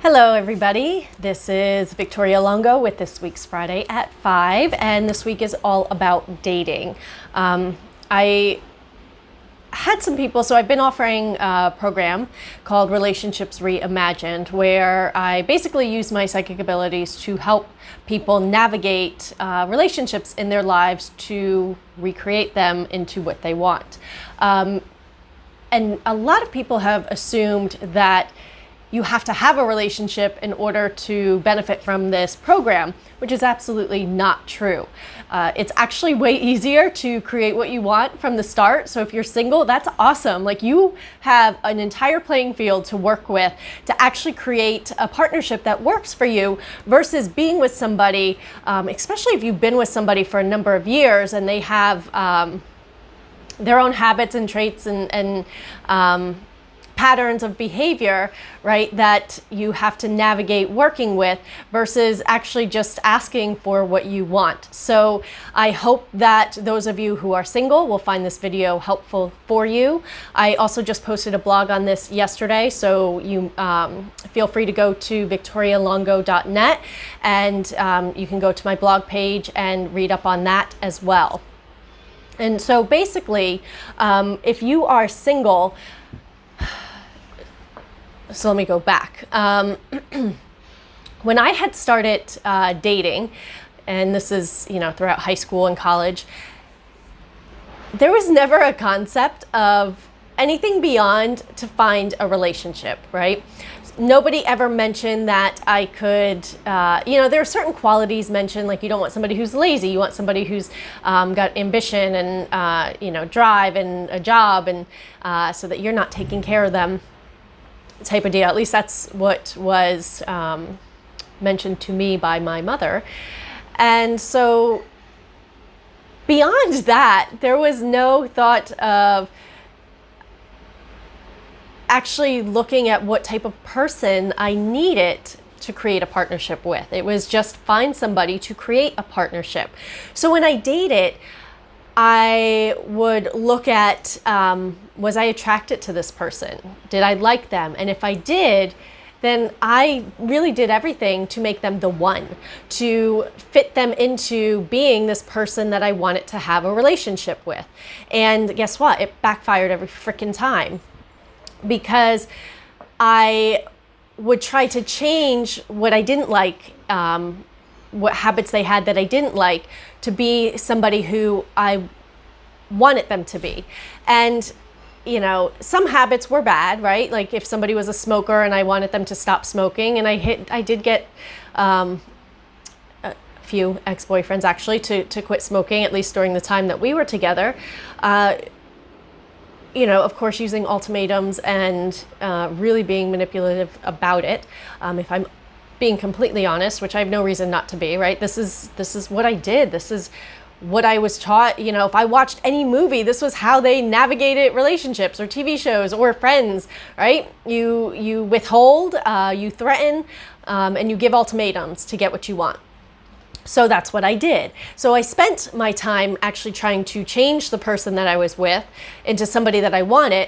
Hello, everybody. This is Victoria Longo with this week's Friday at 5, and this week is all about dating. I had some people, so I've been offering a program called Relationships Reimagined, where I basically use my psychic abilities to help people navigate relationships in their lives to recreate them into what they want. And a lot of people have assumed that you have to have a relationship in order to benefit from this program, which is absolutely not true. It's actually way easier to create what you want from the start. So if you're single, that's awesome. Like, you have an entire playing field to work with to actually create a partnership that works for you versus being with somebody, especially if you've been with somebody for a number of years and they have their own habits and traits and patterns of behavior, right, that you have to navigate working with versus actually just asking for what you want. So I hope that those of you who are single will find this video helpful for you. I also just posted a blog on this yesterday, so you feel free to go to victorialongo.net and you can go to my blog page and read up on that as well. And so basically, if you are single, so let me go back. When I had started dating, and this is, throughout high school and college, there was never a concept of anything beyond to find a relationship, right? Nobody ever mentioned that I could, there are certain qualities mentioned, like you don't want somebody who's lazy, you want somebody who's got ambition and, drive and a job, and so that you're not taking care of them, type of deal. At least that's what was mentioned to me by my mother. And so beyond that, there was no thought of actually looking at what type of person I needed to create a partnership with. It was just find somebody to create a partnership. So when I dated, I would look at, was I attracted to this person? Did I like them? And if I did, then I really did everything to make them the one, to fit them into being this person that I wanted to have a relationship with. And guess what? It backfired every freaking time, because I would try to change what I didn't like, what habits they had that I didn't like, to be somebody who I wanted them to be. And some habits were bad, right? Like if somebody was a smoker and I wanted them to stop smoking, and I did get a few ex-boyfriends actually to quit smoking, at least during the time that we were together. Of course, using ultimatums and really being manipulative about it. If I'm being completely honest, which I have no reason not to be, right? This is what I did. This is what I was taught. If I watched any movie, this was how they navigated relationships or TV shows or friends, right? You withhold, you threaten, and you give ultimatums to get what you want. So that's what I did. So I spent my time actually trying to change the person that I was with into somebody that I wanted,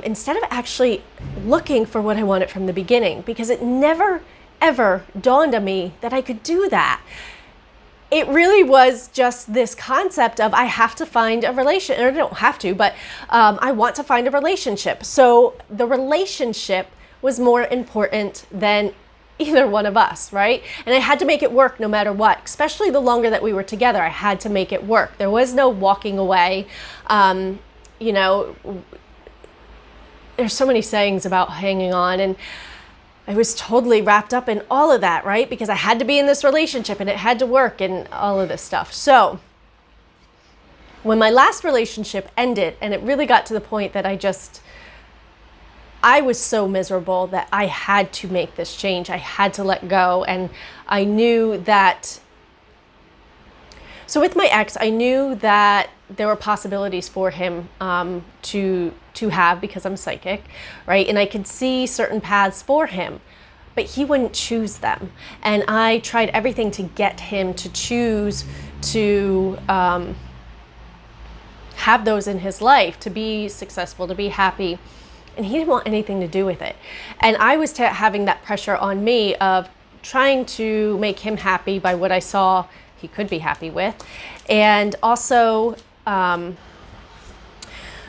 instead of actually looking for what I wanted from the beginning, because it never ever dawned on me that I could do that. It really was just this concept of I have to find a relation, or I don't have to, but I want to find a relationship. So the relationship was more important than either one of us, right? And I had to make it work no matter what, especially the longer that we were together. I had to make it work. There was no walking away. There's so many sayings about hanging on, and I was totally wrapped up in all of that, right? Because I had to be in this relationship and it had to work and all of this stuff. So when my last relationship ended, and it really got to the point that I was so miserable that I had to make this change. I had to let go. And I knew that, so with my ex, I knew that there were possibilities for him to have, because I'm psychic, right? And I could see certain paths for him, but he wouldn't choose them. And I tried everything to get him to choose to have those in his life, to be successful, to be happy. and he didn't want anything to do with it. And I was having that pressure on me of trying to make him happy by what I saw he could be happy with. And also,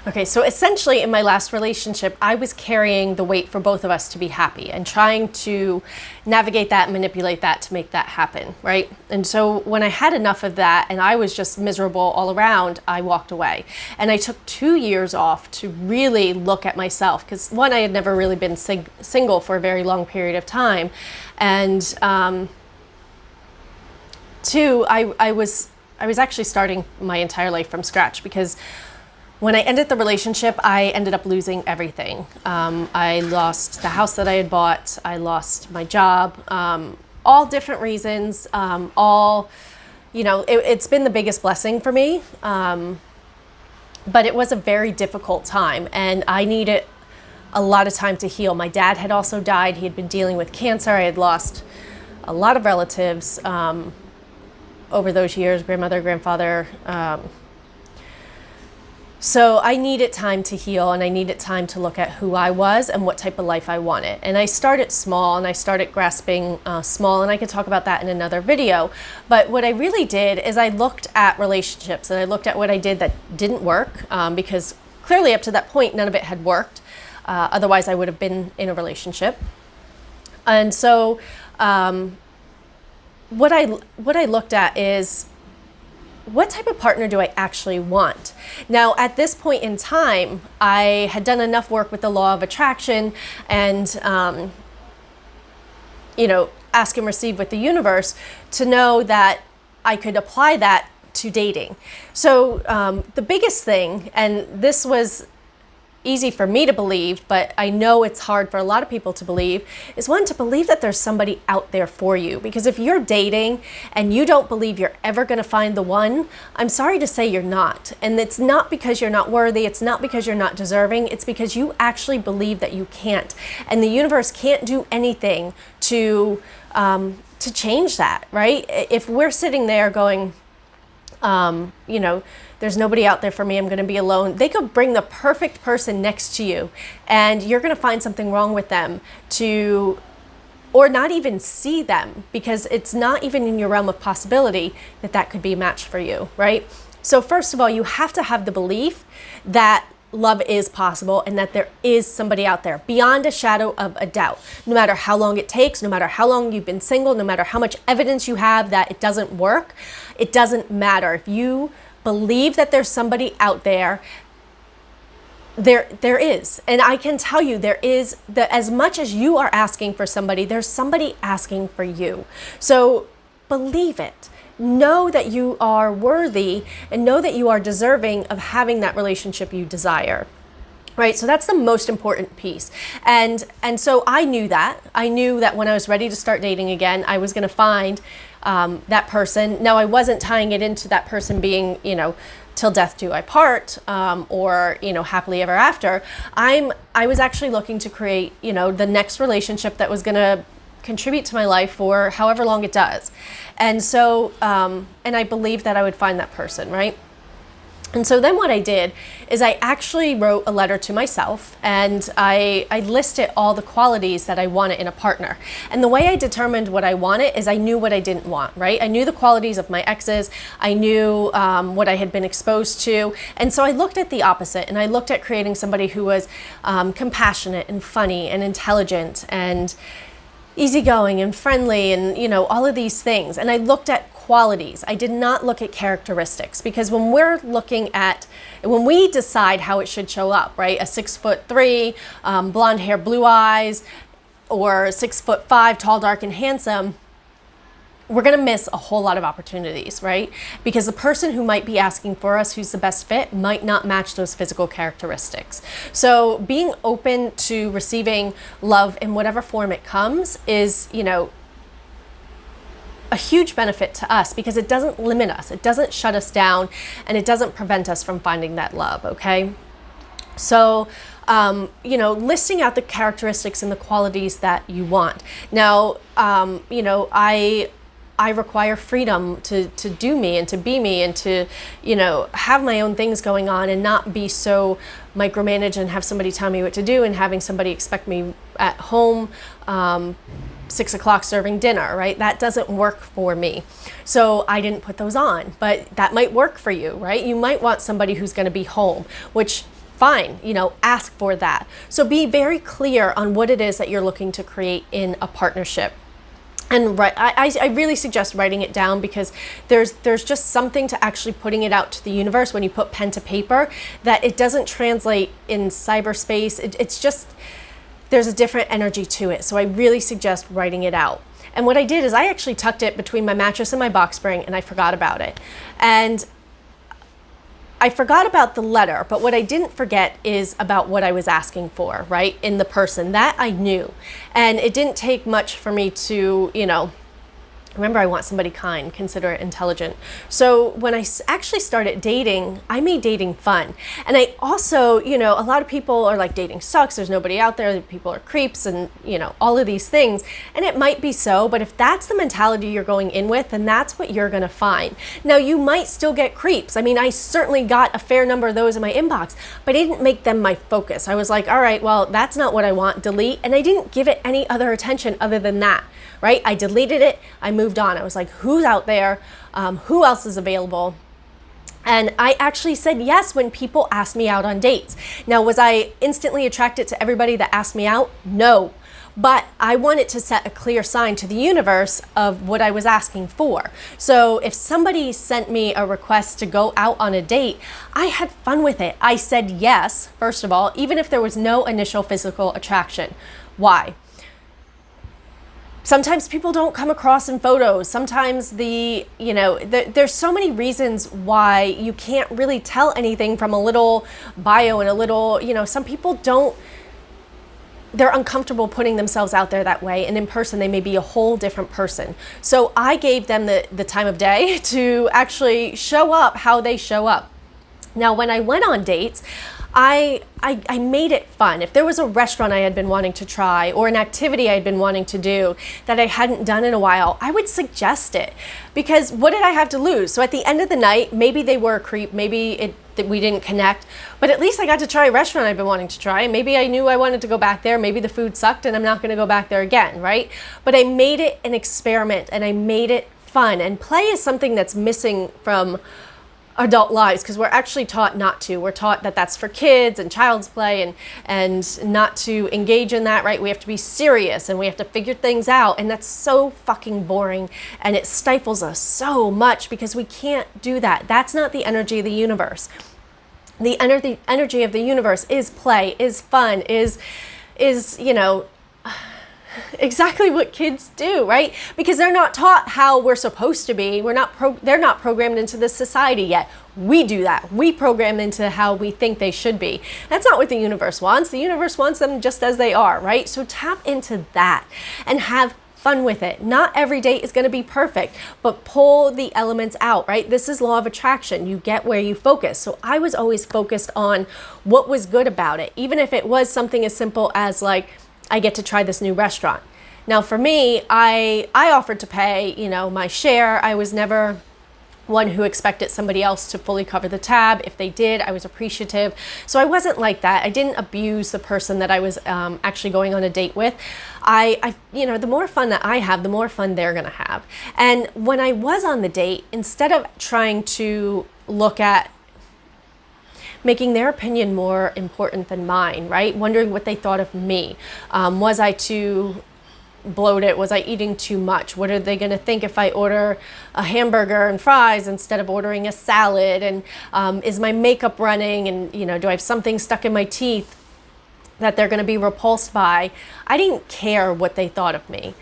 okay, so essentially in my last relationship, I was carrying the weight for both of us to be happy and trying to navigate that, manipulate that to make that happen, right? And so when I had enough of that and I was just miserable all around, I walked away. And I took 2 years off to really look at myself because one, I had never really been single for a very long period of time. And two, I was actually starting my entire life from scratch because when I ended the relationship, I ended up losing everything. I lost the house that I had bought. I lost my job, all different reasons, it's been the biggest blessing for me. But it was a very difficult time and I needed a lot of time to heal. My dad had also died. He had been dealing with cancer. I had lost a lot of relatives over those years, grandmother, grandfather. So I needed time to heal and I needed time to look at who I was and what type of life I wanted. And I started small and I started grasping small, and I could talk about that in another video. But what I really did is I looked at relationships and I looked at what I did that didn't work because clearly up to that point, none of it had worked. Otherwise I would have been in a relationship. And so what I looked at is, what type of partner do I actually want? Now, at this point in time, I had done enough work with the law of attraction and, ask and receive with the universe to know that I could apply that to dating. So the biggest thing, and this was easy for me to believe, but I know it's hard for a lot of people to believe, is one, to believe that there's somebody out there for you. Because if you're dating and you don't believe you're ever going to find the one, I'm sorry to say you're not. And it's not because you're not worthy. It's not because you're not deserving. It's because you actually believe that you can't. And the universe can't do anything to change that, right? If we're sitting there going, there's nobody out there for me, I'm going to be alone. They could bring the perfect person next to you and you're going to find something wrong with them or not even see them because it's not even in your realm of possibility that could be a match for you, right? So first of all, you have to have the belief that love is possible and that there is somebody out there beyond a shadow of a doubt. No matter how long it takes, no matter how long you've been single, no matter how much evidence you have that it doesn't work, it doesn't matter. If you believe that there's somebody out there, there is. And I can tell you there is, as much as you are asking for somebody, there's somebody asking for you. So believe it. Know that you are worthy and know that you are deserving of having that relationship you desire. Right? So that's the most important piece. And so I knew that. I knew that when I was ready to start dating again, I was going to find that person. Now, I wasn't tying it into that person being, till death do I part, or, happily ever after. I was actually looking to create, the next relationship that was going to contribute to my life for however long it does. And so, and I believed that I would find that person, right? And so then what I did is I actually wrote a letter to myself and I listed all the qualities that I wanted in a partner. And the way I determined what I wanted is I knew what I didn't want, right? I knew the qualities of my exes. I knew what I had been exposed to. And so I looked at the opposite and I looked at creating somebody who was compassionate and funny and intelligent and easygoing and friendly and, all of these things. And I looked at qualities. I did not look at characteristics because when we decide how it should show up, right? A 6'3", blonde hair, blue eyes, or 6'5", tall, dark, and handsome, we're going to miss a whole lot of opportunities, right? Because the person who might be asking for us, who's the best fit, might not match those physical characteristics. So being open to receiving love in whatever form it comes is, a huge benefit to us because it doesn't limit us, it doesn't shut us down, and it doesn't prevent us from finding that love, okay? So, listing out the characteristics and the qualities that you want. Now, I I require freedom to do me and to be me and to, have my own things going on and not be so micromanaged and have somebody tell me what to do and having somebody expect me at home, 6 o'clock serving dinner, right? That doesn't work for me. So I didn't put those on, but that might work for you, right? You might want somebody who's going to be home, which fine, ask for that. So be very clear on what it is that you're looking to create in a partnership. And I really suggest writing it down, because there's just something to actually putting it out to the universe when you put pen to paper that it doesn't translate in cyberspace. It's just, there's a different energy to it. So I really suggest writing it out. And what I did is I actually tucked it between my mattress and my box spring, and I forgot about it. And I forgot about the letter, but what I didn't forget is about what I was asking for, right? In the person. That I knew. And it didn't take much for me to, remember, I want somebody kind, considerate, intelligent. So when I actually started dating, I made dating fun. And I also, a lot of people are like, dating sucks, there's nobody out there, people are creeps, and, all of these things. And it might be so, but if that's the mentality you're going in with, then that's what you're gonna find. Now, you might still get creeps. I mean, I certainly got a fair number of those in my inbox, but I didn't make them my focus. I was like, all right, well, that's not what I want, delete. And I didn't give it any other attention other than that. Right? I deleted it. I moved on. I was like, who's out there? Who else is available? And I actually said yes when people asked me out on dates. Now, was I instantly attracted to everybody that asked me out? No. But I wanted to set a clear sign to the universe of what I was asking for. So if somebody sent me a request to go out on a date, I had fun with it. I said yes, first of all, even if there was no initial physical attraction. Why? Sometimes people don't come across in photos. Sometimes there's so many reasons why you can't really tell anything from a little bio and a little, some people they're uncomfortable putting themselves out there that way. And in person, they may be a whole different person. So I gave them the time of day to actually show up how they show up. Now, when I went on dates, I made it fun. If there was a restaurant I had been wanting to try or an activity I had been wanting to do that I hadn't done in a while, I would suggest it, because what did I have to lose? So at the end of the night, maybe they were a creep, maybe we didn't connect, but at least I got to try a restaurant I've been wanting to try. Maybe I knew I wanted to go back there. Maybe the food sucked and I'm not going to go back there again, right? But I made it an experiment and I made it fun. And play is something that's missing from adult lives, because we're actually taught not to. We're taught that that's for kids and child's play and not to engage in that, right? We have to be serious and we have to figure things out, and that's so fucking boring, and it stifles us so much because we can't do that. That's not the energy of the universe. The energy of the universe is play, is fun, is exactly what kids do, right? Because they're not taught how we're supposed to be. They're not programmed into this society yet. We do that. We program into how we think they should be. That's not what the universe wants. The universe wants them just as they are, right? So tap into that and have fun with it. Not every date is going to be perfect, but pull the elements out, right? This is law of attraction. You get where you focus. So I was always focused on what was good about it, even if it was something as simple as like, I get to try this new restaurant. Now for me, I offered to pay, my share. I was never one who expected somebody else to fully cover the tab. If they did, I was appreciative. So I wasn't like that. I didn't abuse the person that I was actually going on a date with. The more fun that I have, the more fun they're gonna have. And when I was on the date, instead of trying to look at making their opinion more important than mine, right? Wondering what they thought of me. Was I too bloated? Was I eating too much? What are they gonna think if I order a hamburger and fries instead of ordering a salad? And is my makeup running? And do I have something stuck in my teeth that they're gonna be repulsed by? I didn't care what they thought of me.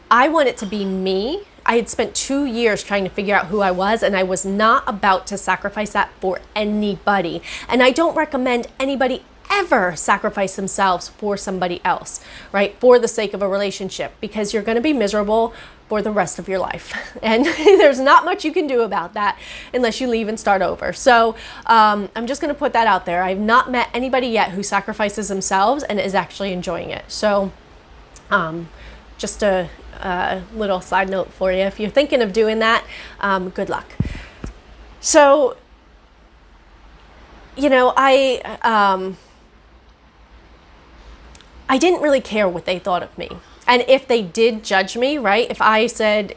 I wanted to be me. I had spent 2 years trying to figure out who I was, and I was not about to sacrifice that for anybody. And I don't recommend anybody ever sacrifice themselves for somebody else, right? For the sake of a relationship, because you're going to be miserable for the rest of your life. And there's not much you can do about that unless you leave and start over. So I'm just going to put that out there. I've not met anybody yet who sacrifices themselves and is actually enjoying it. So just a little side note for you. If you're thinking of doing that, good luck. So, I didn't really care what they thought of me. And if they did judge me, right, if I said,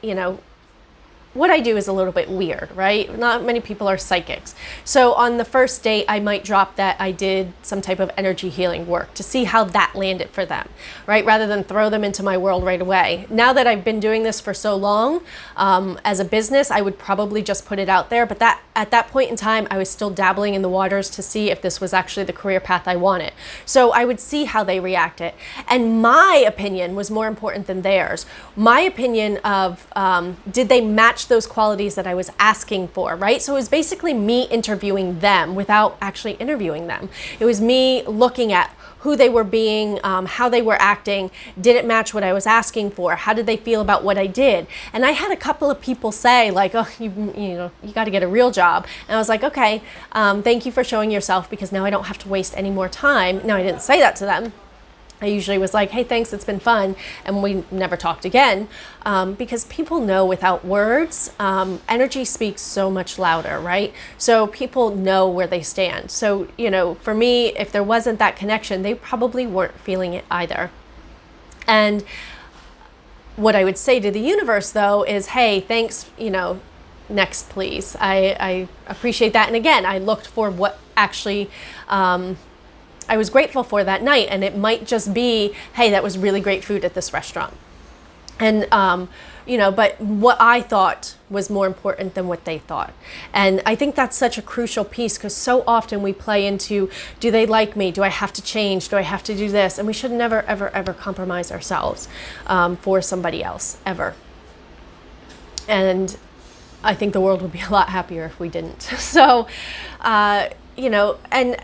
what I do is a little bit weird, right? Not many people are psychics. So on the first date, I might drop that I did some type of energy healing work to see how that landed for them, right? Rather than throw them into my world right away. Now that I've been doing this for so long, as a business, I would probably just put it out there. But at that point in time, I was still dabbling in the waters to see if this was actually the career path I wanted. So I would see how they reacted. And my opinion was more important than theirs. My opinion of, did they match those qualities that I was asking for, right? So it was basically me interviewing them without actually interviewing them. It was me looking at who they were being, how they were acting. Did it match what I was asking for? How did they feel about what I did? And I had a couple of people say like, oh, you got to get a real job. And I was like, okay, thank you for showing yourself, because now I don't have to waste any more time. No, I didn't say that to them. I usually was like, hey, thanks, it's been fun. And we never talked again, because people know without words, energy speaks so much louder, right? So people know where they stand. So, for me, if there wasn't that connection, they probably weren't feeling it either. And what I would say to the universe, though, is, hey, thanks, next, please. I appreciate that. And again, I looked for what actually I was grateful for that night. And it might just be, hey, that was really great food at this restaurant. And, but what I thought was more important than what they thought. And I think that's such a crucial piece, because so often we play into, do they like me? Do I have to change? Do I have to do this? And we should never, ever, ever compromise ourselves for somebody else, ever. And I think the world would be a lot happier if we didn't. So, and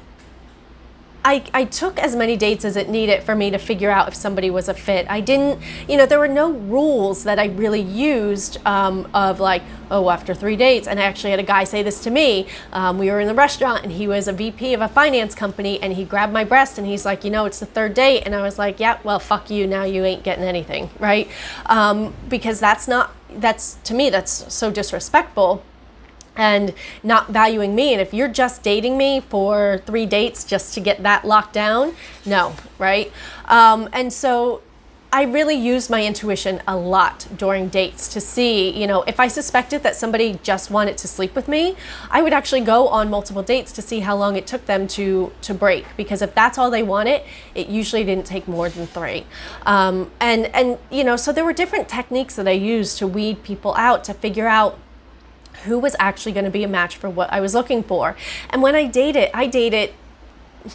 I took as many dates as it needed for me to figure out if somebody was a fit. I didn't, there were no rules that I really used of like, oh, after 3 dates. And I actually had a guy say this to me. We were in the restaurant and he was a VP of a finance company, and he grabbed my breast and he's like, it's the 3rd date. And I was like, yeah, well, fuck you. Now you ain't getting anything, right? Because to me, that's so disrespectful and not valuing me. And if you're just dating me for 3 dates just to get that locked down, no, right? And so I really used my intuition a lot during dates to see, if I suspected that somebody just wanted to sleep with me, I would actually go on multiple dates to see how long it took them to break. Because if that's all they wanted, it usually didn't take more than 3. So there were different techniques that I used to weed people out, to figure out who was actually going to be a match for what I was looking for. And when I dated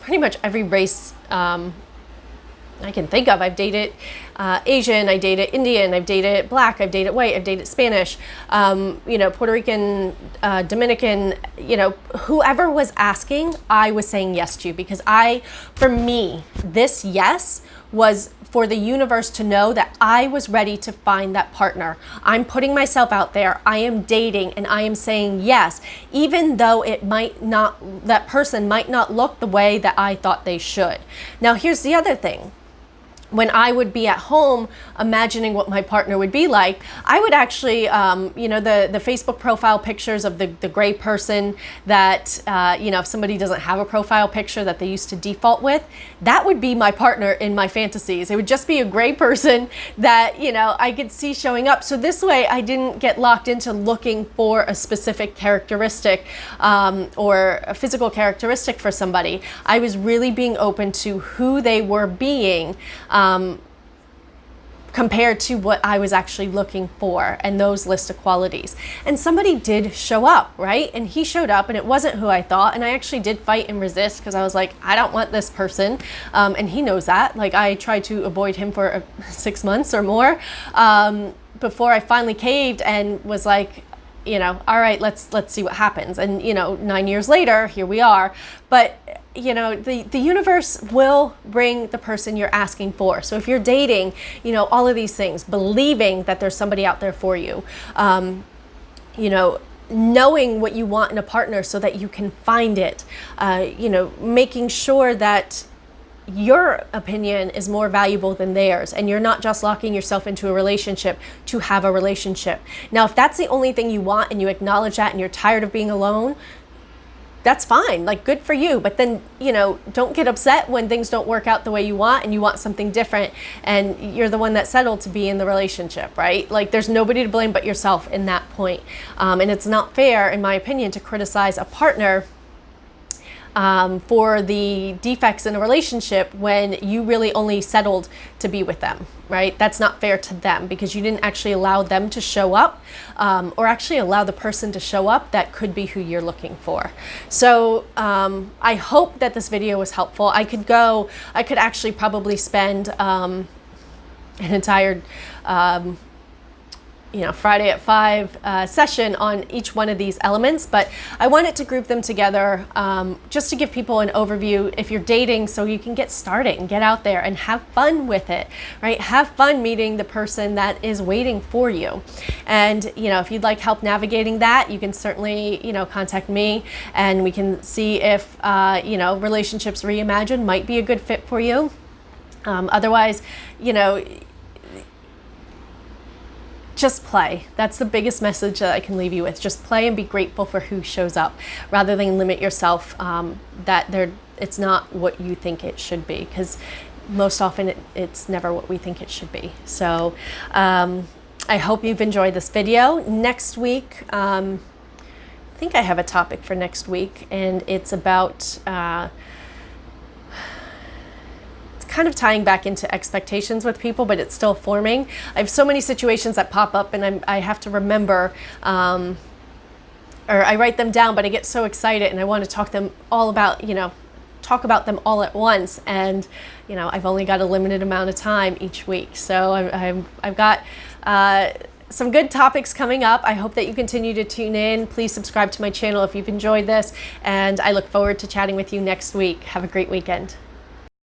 pretty much every race I can think of. I've dated Asian, I dated Indian, I've dated Black, I've dated white, I've dated Spanish, Puerto Rican, Dominican, whoever was asking, I was saying yes to, because for me, this yes was for the universe to know that I was ready to find that partner. I'm putting myself out there, I am dating, and I am saying yes, even though that person might not look the way that I thought they should. Now, here's the other thing. When I would be at home imagining what my partner would be like, I would actually, the Facebook profile pictures of the gray person that, if somebody doesn't have a profile picture that they used to default with, that would be my partner in my fantasies. It would just be a gray person that, I could see showing up. So this way I didn't get locked into looking for a specific characteristic or a physical characteristic for somebody. I was really being open to who they were being, compared to what I was actually looking for, and those list of qualities. And somebody did show up, right? And he showed up, and it wasn't who I thought. And I actually did fight and resist, because I was like, I don't want this person. And he knows that. Like, I tried to avoid him for 6 months or more before I finally caved and was like, all right, let's see what happens. And 9 years later, here we are. But the universe will bring the person you're asking for. So if you're dating, all of these things, believing that there's somebody out there for you, knowing what you want in a partner so that you can find it, making sure that your opinion is more valuable than theirs, and you're not just locking yourself into a relationship to have a relationship. Now, if that's the only thing you want and you acknowledge that and you're tired of being alone, that's fine, like good for you. But then, don't get upset when things don't work out the way you want and you want something different and you're the one that settled to be in the relationship, right? Like there's nobody to blame but yourself in that point. And it's not fair, in my opinion, to criticize a partner for the defects in a relationship when you really only settled to be with them, right? That's not fair to them because you didn't actually allow them to show up, or actually allow the person to show up that could be who you're looking for. So I hope that this video was helpful. I could actually probably spend an entire Friday at 5 session on each one of these elements, but I wanted to group them together just to give people an overview if you're dating, so you can get started and get out there and have fun with it, right? Have fun meeting the person that is waiting for you. And if you'd like help navigating that, you can certainly contact me and we can see if Relationships Reimagined might be a good fit for you. Otherwise, just play. That's the biggest message that I can leave you with. Just play and be grateful for who shows up, rather than limit yourself that it's not what you think it should be, because most often it's never what we think it should be. So I hope you've enjoyed this video. Next week, I think I have a topic for next week, and it's about kind of tying back into expectations with people, but it's still forming. I have so many situations that pop up and I have to remember, or I write them down, but I get so excited and I want to talk about them all at once. And, I've only got a limited amount of time each week. So I've got some good topics coming up. I hope that you continue to tune in. Please subscribe to my channel if you've enjoyed this, and I look forward to chatting with you next week. Have a great weekend.